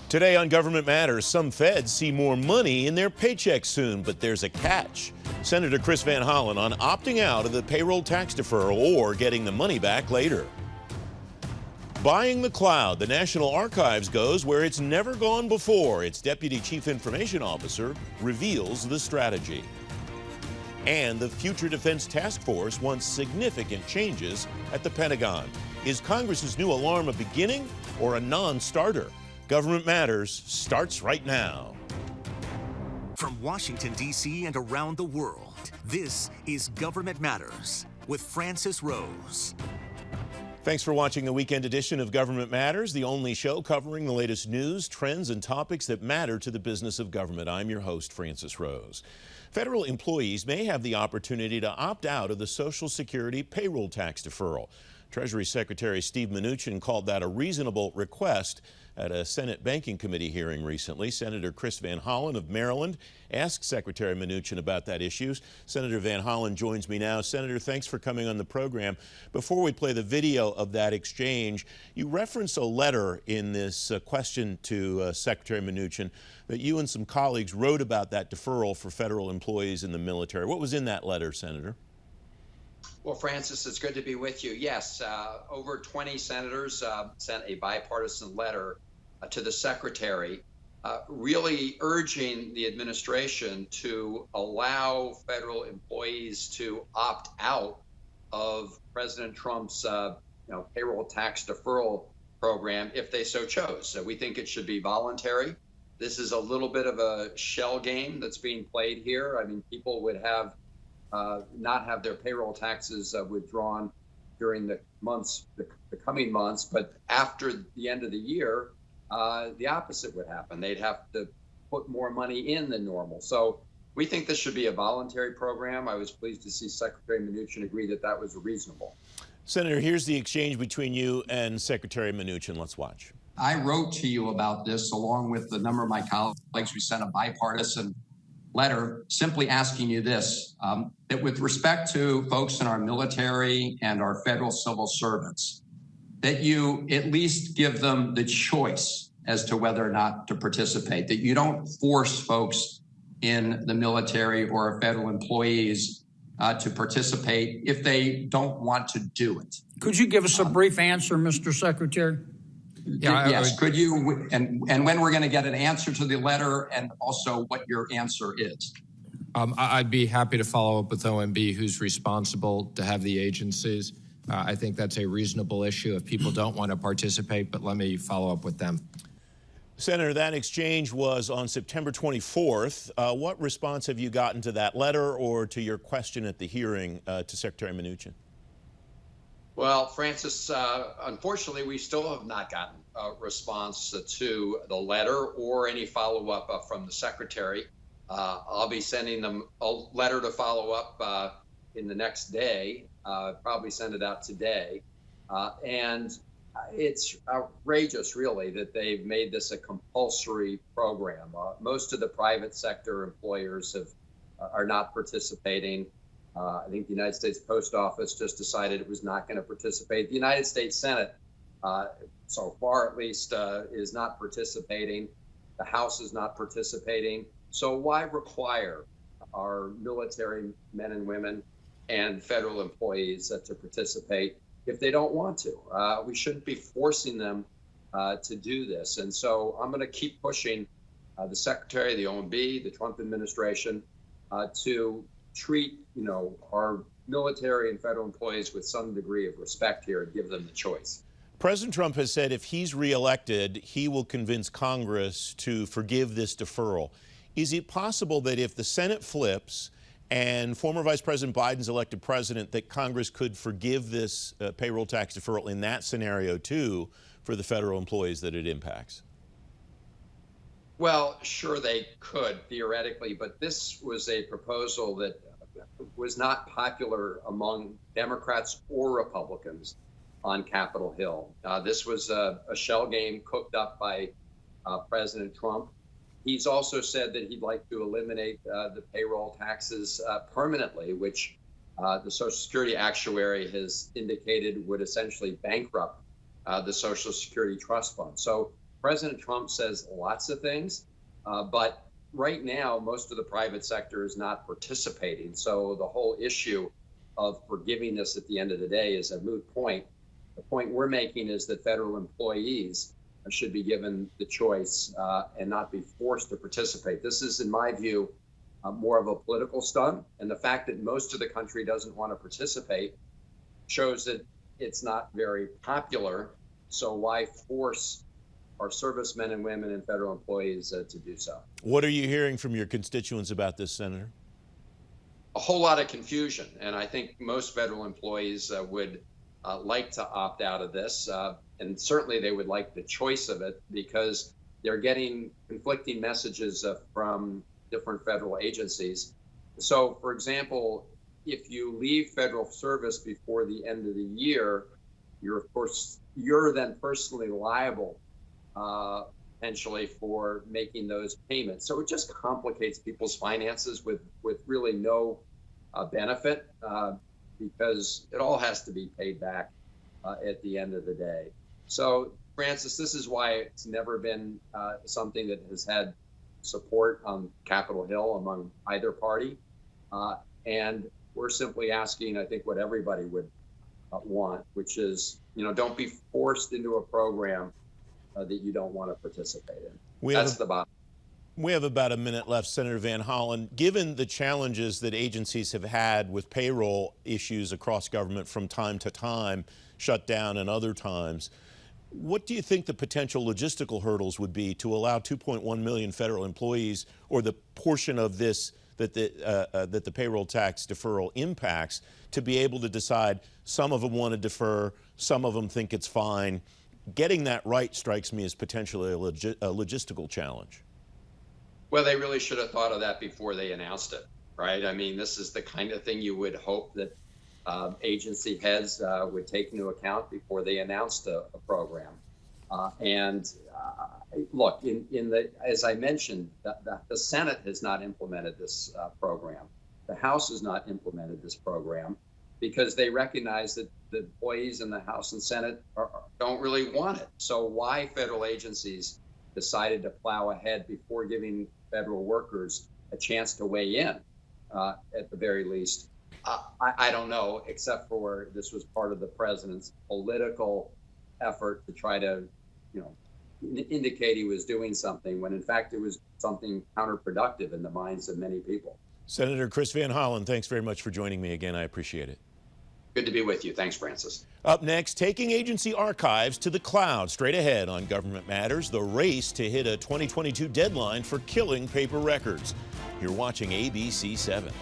Today on Government Matters, some feds see more money in their paychecks soon, but there's a catch. Senator Chris Van Hollen on opting out of the payroll tax deferral or getting the money back later. Buying the cloud, the National Archives goes where it's never gone before. Its Deputy Chief Information Officer reveals the strategy. And the Future Defense Task Force wants significant changes at the Pentagon. Is Congress's new alarm a beginning or a non-starter? Government Matters starts right now. From Washington, D.C. and around the world, this is Government Matters with Francis Rose. Thanks for watching the weekend edition of Government Matters, the only show covering the latest news, trends, and topics that matter to the business of government. I'm your host, Francis Rose. Federal employees may have the opportunity to opt out of the Social Security payroll tax deferral. Treasury Secretary Steven Mnuchin called that a reasonable request at a Senate Banking Committee hearing recently. Senator Chris Van Hollen of Maryland asked Secretary Mnuchin about that issue. Senator Van Hollen joins me now. Senator, thanks for coming on the program. Before we play the video of that exchange, you reference a letter in this question to Secretary Mnuchin that you and some colleagues wrote about that deferral for federal employees in the military. What was in that letter, Senator? Well, Francis, it's good to be with you. Yes, over 20 senators sent a bipartisan letter to the Secretary, really urging the administration to allow federal employees to opt out of President Trump's payroll tax deferral program if they so chose. So we think it should be voluntary. This is a little bit of a shell game that's being played here. I mean, people would have not have their payroll taxes withdrawn during the coming months, but after the end of the year, the opposite would happen. They'd have to put more money in than normal. So we think this should be a voluntary program. I was pleased to see Secretary Mnuchin agree that that was reasonable. Senator, here's the exchange between you and Secretary Mnuchin. Let's watch. I wrote to you about this along with a number of my colleagues. We sent a bipartisan letter simply asking you this, that with respect to folks in our military and our federal civil servants, that you at least give them the choice as to whether or not to participate, that you don't force folks in the military or federal employees to participate if they don't want to do it. Could you give us a brief answer, Mr. Secretary? Yes, could you, and when we're going to get an answer to the letter and also what your answer is? I'd be happy to follow up with OMB, who's responsible to have the agencies. I think that's a reasonable issue if people don't want to participate, but let me follow up with them. Senator, that exchange was on September 24th. What response have you gotten to that letter or to your question at the hearing to Secretary Mnuchin? Well, Francis, unfortunately, we still have not gotten a response to the letter or any follow-up from the Secretary. I'll be sending them a letter to follow up in the next day, probably send it out today. And it's outrageous, really, that they've made this a compulsory program. Most of the private sector employers are not participating. I think the United States Post Office just decided it was not going to participate. The United States Senate, so far at least, is not participating. The House is not participating. So why require our military men and women and federal employees to participate if they don't want to? We shouldn't be forcing them to do this. And so I'm going to keep pushing the Secretary, the OMB, the Trump administration to treat, our military and federal employees with some degree of respect here and give them the choice. President Trump has said if he's reelected, he will convince Congress to forgive this deferral. Is it possible that if the Senate flips and former Vice President Biden's elected president, that Congress could forgive this payroll tax deferral in that scenario, too, for the federal employees that it impacts? Well, sure, they could, theoretically, but this was a proposal that was not popular among Democrats or Republicans on Capitol Hill. This was a shell game cooked up by President Trump. He's also said that he'd like to eliminate the payroll taxes permanently, which the Social Security actuary has indicated would essentially bankrupt the Social Security Trust Fund. So President Trump says lots of things, but right now, most of the private sector is not participating. So the whole issue of forgivingness at the end of the day is a moot point. The point we're making is that federal employees should be given the choice and not be forced to participate. This is, in my view, more of a political stunt. And the fact that most of the country doesn't want to participate shows that it's not very popular. So why force our servicemen and women and federal employees to do so? What are you hearing from your constituents about this, Senator? A whole lot of confusion. And I think most federal employees would like to opt out of this. And certainly they would like the choice of it because they're getting conflicting messages from different federal agencies. So, for example, if you leave federal service before the end of the year, you're then personally liable potentially for making those payments. So it just complicates people's finances with really no benefit because it all has to be paid back at the end of the day. So, Francis, this is why it's never been something that has had support on Capitol Hill among either party. And we're simply asking, I think, what everybody would want, which is, don't be forced into a program that you don't want to participate in. That's the bottom. We have about a minute left, Senator Van Hollen. Given the challenges that agencies have had with payroll issues across government from time to time, shutdown and other times, what do you think the potential logistical hurdles would be to allow 2.1 million federal employees, or the portion of this that the payroll tax deferral impacts, to be able to decide? Some of them want to defer, some of them think it's fine. Getting that right strikes me as potentially a logistical challenge. Well, they really should have thought of that before they announced it, right? I mean, this is the kind of thing you would hope that agency heads would take into account before they announced a program. Look, as I mentioned, the Senate has not implemented this program. The House has not implemented this program because they recognize that the employees in the House and Senate don't really want it. So why federal agencies decided to plow ahead before giving federal workers a chance to weigh in, at the very least, I don't know, except for this was part of the president's political effort to try to, indicate he was doing something when in fact it was something counterproductive in the minds of many people. Senator Chris Van Hollen, thanks very much for joining me again. I appreciate it. Good to be with you. Thanks, Francis. Up next, taking agency archives to the cloud. Straight ahead on Government Matters, the race to hit a 2022 deadline for killing paper records. You're watching ABC 7.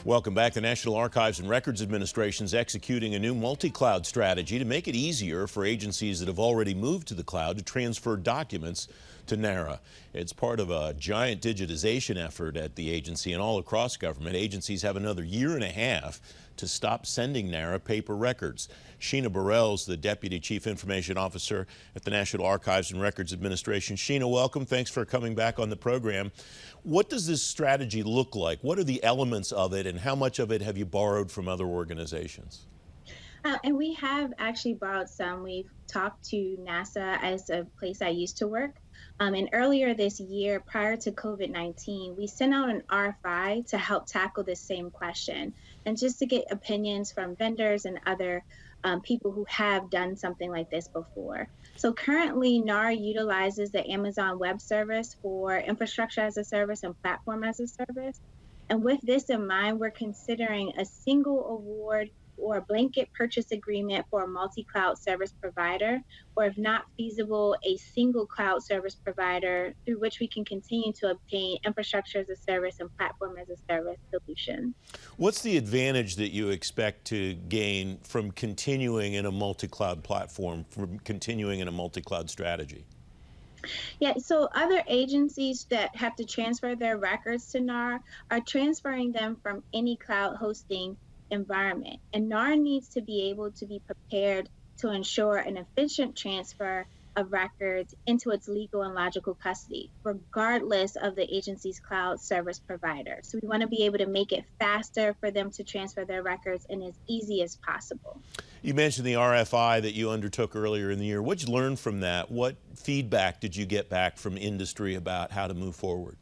Welcome back. The National Archives and Records Administration is executing a new multi-cloud strategy to make it easier for agencies that have already moved to the cloud to transfer documents to NARA. It's part of a giant digitization effort at the agency and all across government. Agencies have another year and a half to stop sending NARA paper records. Sheena Burrell is the Deputy Chief Information Officer at the National Archives and Records Administration. Sheena, welcome. Thanks for coming back on the program. What does this strategy look like? What are the elements of it, and how much of it have you borrowed from other organizations? And we have actually borrowed some. We've talked to NASA as a place I used to work. And earlier this year, prior to COVID-19, we sent out an RFI to help tackle this same question, and just to get opinions from vendors and other people who have done something like this before. So currently, NARA utilizes the Amazon Web Service for infrastructure as a service and platform as a service. And with this in mind, we're considering a single award or a blanket purchase agreement for a multi-cloud service provider, or if not feasible, a single cloud service provider through which we can continue to obtain infrastructure as a service and platform as a service solution. What's the advantage that you expect to gain from continuing in a multi-cloud platform, from continuing in a multi-cloud strategy? Yeah, so other agencies that have to transfer their records to NARA are transferring them from any cloud hosting environment. And NARA needs to be able to be prepared to ensure an efficient transfer of records into its legal and logical custody, regardless of the agency's cloud service provider. So we want to be able to make it faster for them to transfer their records and as easy as possible. You mentioned the RFI that you undertook earlier in the year. What did you learn from that? What feedback did you get back from industry about how to move forward?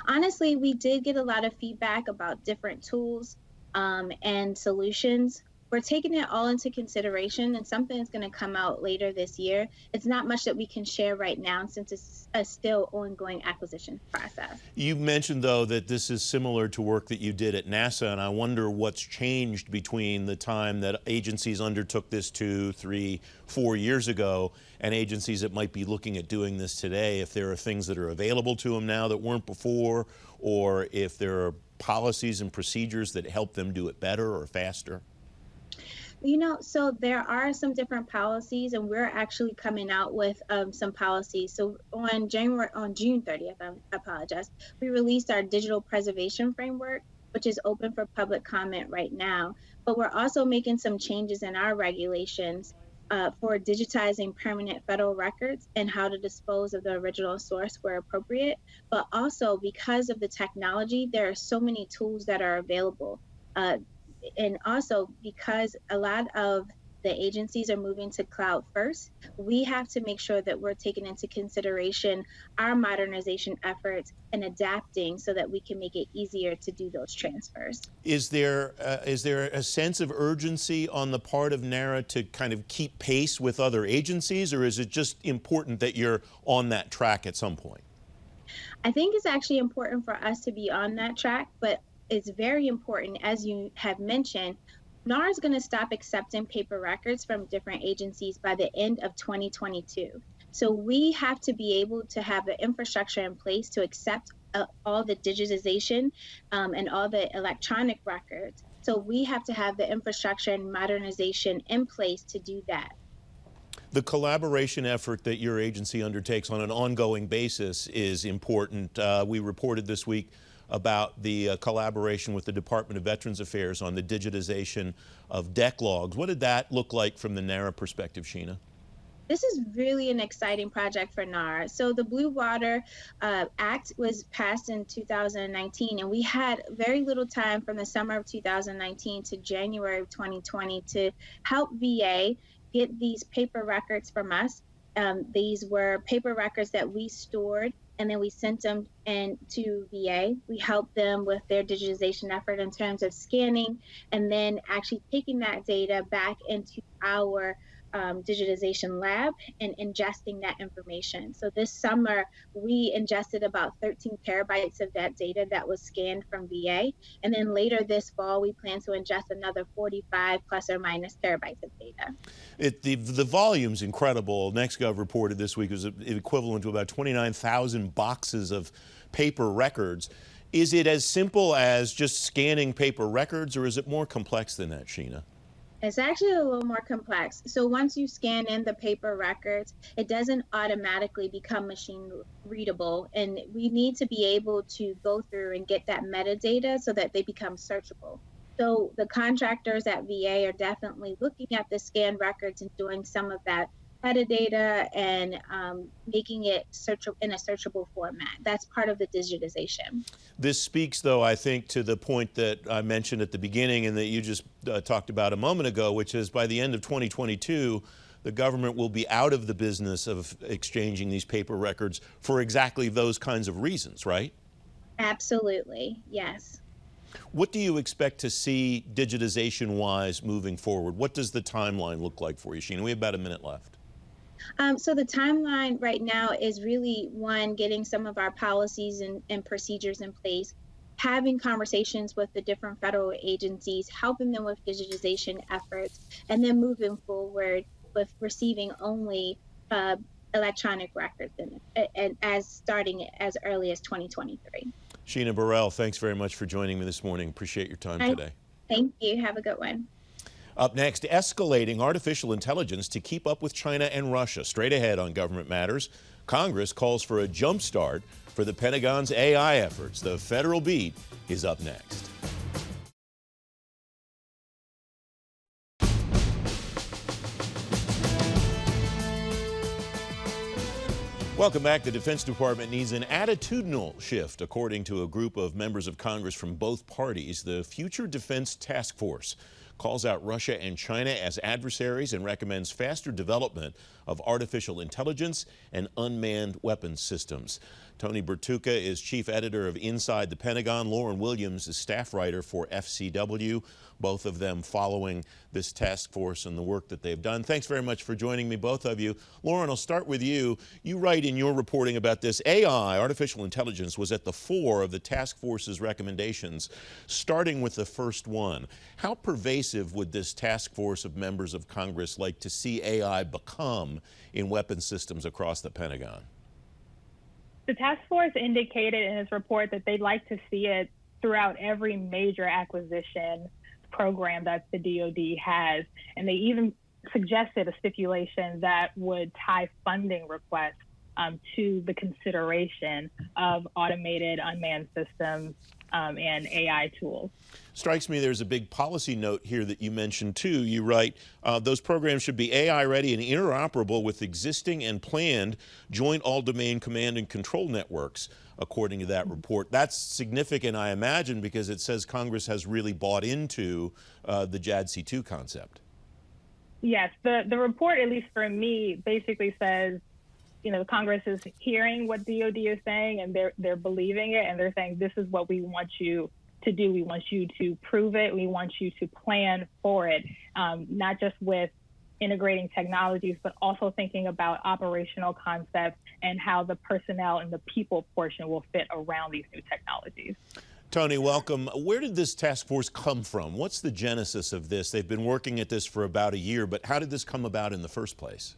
Honestly, we did get a lot of feedback about different tools and solutions. We're taking it all into consideration, and something is going to come out later this year. It's not much that we can share right now since it's a still ongoing acquisition process. You mentioned, though, that this is similar to work that you did at NASA, and I wonder what's changed between the time that agencies undertook this 2, 3, 4 years ago and agencies that might be looking at doing this today, if there are things that are available to them now that weren't before, or if there are policies and procedures that help them do it better or faster. You know, so there are some different policies, and we're actually coming out with some policies. So on June 30th, I apologize, we released our digital preservation framework, which is open for public comment right now. But we're also making some changes in our regulations for digitizing permanent federal records and how to dispose of the original source where appropriate. But also, because of the technology, there are so many tools that are available. And also, because a lot of the agencies are moving to cloud first, we have to make sure that we're taking into consideration our modernization efforts and adapting so that we can make it easier to do those transfers. Is there a sense of urgency on the part of NARA to kind of keep pace with other agencies, or is it just important that you're on that track at some point? I think it's actually important for us to be on that track, but it's very important, as you have mentioned, NARA is going to stop accepting paper records from different agencies by the end of 2022. So we have to be able to have the infrastructure in place to accept all the digitization and all the electronic records. So we have to have the infrastructure and modernization in place to do that. The collaboration effort that your agency undertakes on an ongoing basis is important. We reported this week about the collaboration with the Department of Veterans Affairs on the digitization of deck logs. What did that look like from the NARA perspective, Sheena? This is really an exciting project for NARA. So the Blue Water Act was passed in 2019, and we had very little time from the summer of 2019 to January of 2020 to help VA get these paper records from us. These were paper records that we stored, and then we sent them to VA. We helped them with their digitization effort in terms of scanning and then actually taking that data back into our digitization lab and ingesting that information. So this summer, we ingested about 13 terabytes of that data that was scanned from VA. And then later this fall, we plan to ingest another 45 plus or minus terabytes of data. The volume's incredible. NextGov reported this week it was equivalent to about 29,000 boxes of paper records. Is it as simple as just scanning paper records, or is it more complex than that, Sheena? It's actually a little more complex. So once you scan in the paper records, it doesn't automatically become machine readable. And we need to be able to go through and get that metadata so that they become searchable. So the contractors at VA are definitely looking at the scanned records and doing some of that metadata and making it in a searchable format. That's part of the digitization. This speaks, though, I think, to the point that I mentioned at the beginning and that you just talked about a moment ago, which is by the end of 2022, the government will be out of the business of exchanging these paper records for exactly those kinds of reasons, right? Absolutely, yes. What do you expect to see digitization-wise moving forward? What does the timeline look like for you, Sheena? We have about a minute left. So the timeline right now is really, one, getting some of our policies and procedures in place, having conversations with the different federal agencies, helping them with digitization efforts, and then moving forward with receiving only electronic records and starting as early as 2023. Sheena Burrell, thanks very much for joining me this morning. Appreciate your time today. Thank you. Have a good one. Up next, escalating artificial intelligence to keep up with China and Russia. Straight ahead on Government Matters, Congress calls for a jump start for the Pentagon's AI efforts. The Federal Beat is up next. Welcome back. The Defense Department needs an attitudinal shift, according to a group of members of Congress from both parties. The Future Defense Task Force calls out Russia and China as adversaries and recommends faster development of artificial intelligence and unmanned weapons systems. Tony Bertuca is chief editor of Inside the Pentagon. Lauren Williams is staff writer for FCW, both of them following this task force and the work that they've done. Thanks very much for joining me, both of you. Lauren, I'll start with you. You write in your reporting about this, AI, artificial intelligence, was at the fore of the task force's recommendations, starting with the first one. How pervasive would this task force of members of Congress like to see AI become in weapons systems across the Pentagon? The task force indicated in its report that they'd like to see it throughout every major acquisition program that the DoD has. And they even suggested a stipulation that would tie funding requests to the consideration of automated unmanned systems and AI tools. Strikes me there's a big policy note here that you mentioned too. You write, those programs should be AI ready and interoperable with existing and planned joint all-domain command and control networks, according to that report. That's significant, I imagine, because it says Congress has really bought into the JADC2 concept. Yes, the report, at least for me, basically says, you know, Congress is hearing what DoD is saying and they're believing it, and they're saying this is what we want you to do. We want you to prove it. We want you to plan for it, not just with integrating technologies, but also thinking about operational concepts and how the personnel and the people portion will fit around these new technologies. Tony, welcome. Where did this task force come from? What's the genesis of this? They've been working at this for about a year, but how did this come about in the first place?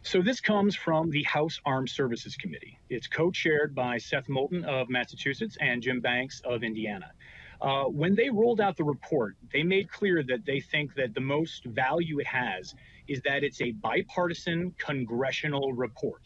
So this comes from the House Armed Services Committee. It's co-chaired by Seth Moulton of Massachusetts and Jim Banks of Indiana. When they rolled out the report, they made clear that they think that the most value it has is that it's a bipartisan congressional report.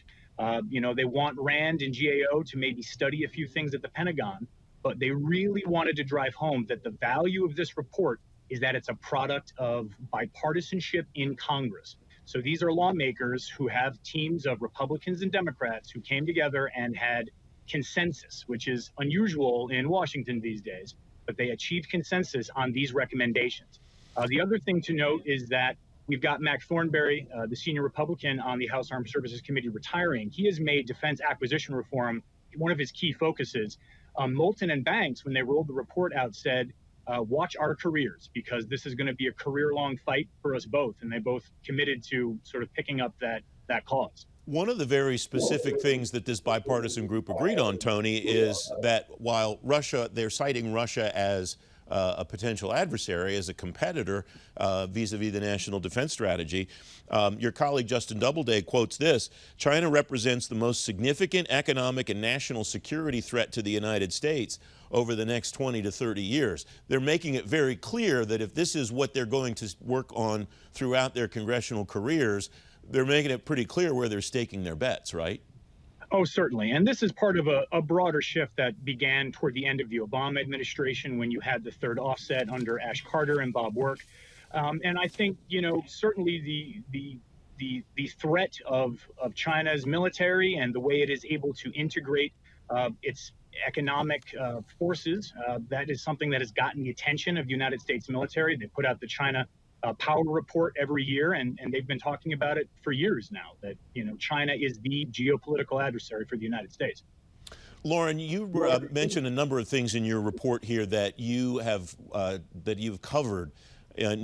You know, they want RAND and GAO to maybe study a few things at the Pentagon, but they really wanted to drive home that the value of this report is that it's a product of bipartisanship in Congress. So these are lawmakers who have teams of Republicans and Democrats who came together and had consensus, which is unusual in Washington these days, but they achieved consensus on these recommendations. The other thing to note is that we've got Mac Thornberry, the senior Republican on the House Armed Services Committee, retiring. He has made defense acquisition reform one of his key focuses. Moulton and Banks, when they rolled the report out, said, watch our careers, because this is going to be a career-long fight for us both, and they both committed to sort of picking up that cause. One of the very specific things that this bipartisan group agreed on, Tony, is that while they're citing Russia as a potential adversary, as a competitor vis-a-vis the national defense strategy. Your colleague Justin Doubleday quotes this: China represents the most significant economic and national security threat to the United States over the next 20 to 30 years. They're making it very clear that if this is what they're going to work on throughout their congressional careers, they're making it pretty clear where they're staking their bets, right? Oh, certainly. And this is part of a broader shift that began toward the end of the Obama administration, when you had the third offset under Ash Carter and Bob Work. And I think, you know, certainly the threat of China's military and the way it is able to integrate its economic forces, that is something that has gotten the attention of the United States military. They put out the China Power Report every year, and they've been talking about it for years now, that, you know, China is the geopolitical adversary for the United States. Lauren, you mentioned a number of things in your report here that you have you've covered a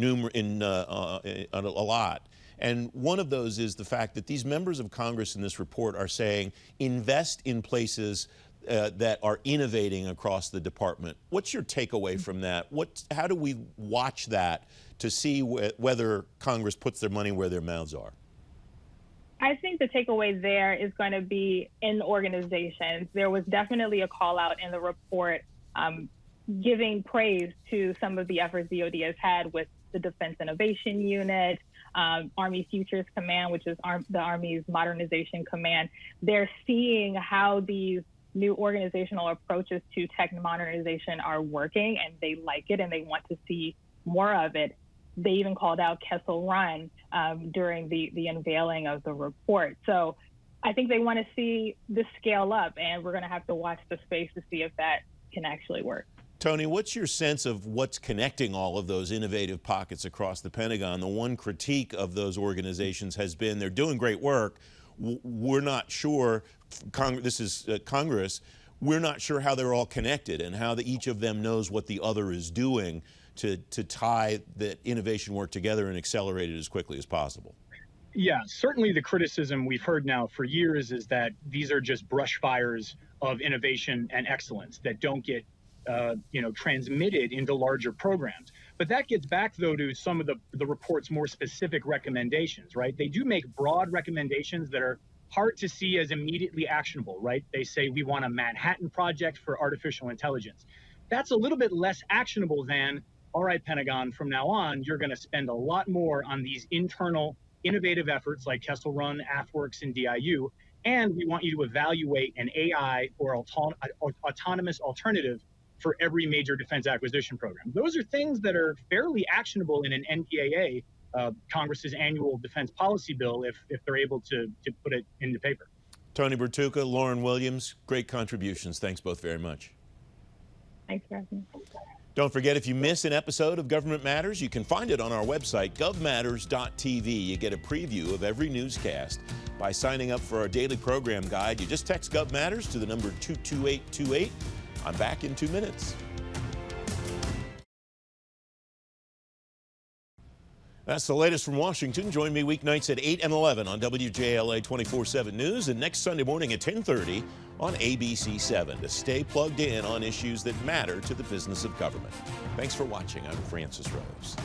lot. And one of those is the fact that these members of Congress in this report are saying invest in places that are innovating across the department. What's your takeaway from that? How do we watch that to see whether Congress puts their money where their mouths are? I think the takeaway there is going to be in organizations. There was definitely a call out in the report giving praise to some of the efforts DoD has had with the Defense Innovation Unit, Army Futures Command, which is the Army's modernization command. They're seeing how these new organizational approaches to tech modernization are working, and they like it and they want to see more of it. They even called out Kessel Run during the unveiling of the report. So I think they want to see this scale up, and we're going to have to watch the space to see if that can actually work. Tony, what's your sense of what's connecting all of those innovative pockets across the Pentagon? The one critique of those organizations has been they're doing great work. We're not sure, this is Congress, we're not sure how they're all connected and how each of them knows what the other is doing to tie the innovation work together and accelerate it as quickly as possible. Yeah, certainly the criticism we've heard now for years is that these are just brush fires of innovation and excellence that don't get transmitted into larger programs. But that gets back, though, to some of the report's more specific recommendations, right? They do make broad recommendations that are hard to see as immediately actionable, right? They say we want a Manhattan Project for artificial intelligence. That's a little bit less actionable than, all right, Pentagon, from now on, you're going to spend a lot more on these internal innovative efforts like Kessel Run, AFWorks, and DIU, and we want you to evaluate an AI or autonomous alternative for every major defense acquisition program. Those are things that are fairly actionable in an NDAA, Congress's annual defense policy bill, if they're able to put it into paper. Tony Bertuca, Lauren Williams, great contributions. Thanks both very much. Thanks for having me. Don't forget, if you miss an episode of Government Matters, you can find it on our website, govmatters.tv. You get a preview of every newscast by signing up for our daily program guide. You just text Gov Matters to the number 22828. I'm back in 2 minutes. That's the latest from Washington. Join me weeknights at 8 and 11 on WJLA 24/7 News and next Sunday morning at 10:30 on ABC 7 to stay plugged in on issues that matter to the business of government. Thanks for watching. I'm Francis Rose.